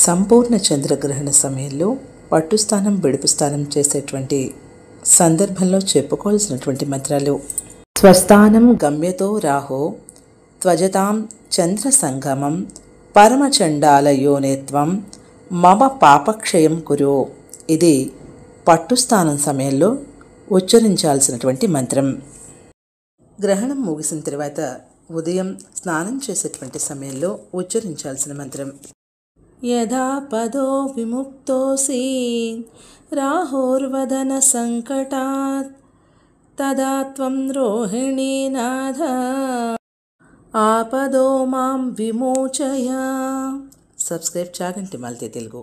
సంపూర్ణ చంద్రగ్రహణ సమయంలో పట్టుస్థానం విడుపు స్థానం చేసేటువంటి సందర్భంలో చెప్పుకోవాల్సినటువంటి మంత్రాలు. స్వస్థానం గమ్యతో రాహో త్వజతాం చంద్ర సంగమం పరమచండాల యోనేత్వం మమ పాపక్షయం కురు. ఇది పట్టుస్థానం సమయంలో ఉచ్చరించాల్సినటువంటి మంత్రం. గ్రహణం ముగిసిన తర్వాత ఉదయం స్నానం చేసేటువంటి సమయంలో ఉచ్చరించాల్సిన మంత్రం. యదా పదో విముక్తోసి రాహోర్వదన సంకటాత్ తదా త్వం రోహిణీనాథ ఆపదో మాం విమోచయ. Subscribe Chaganti multi Telugu.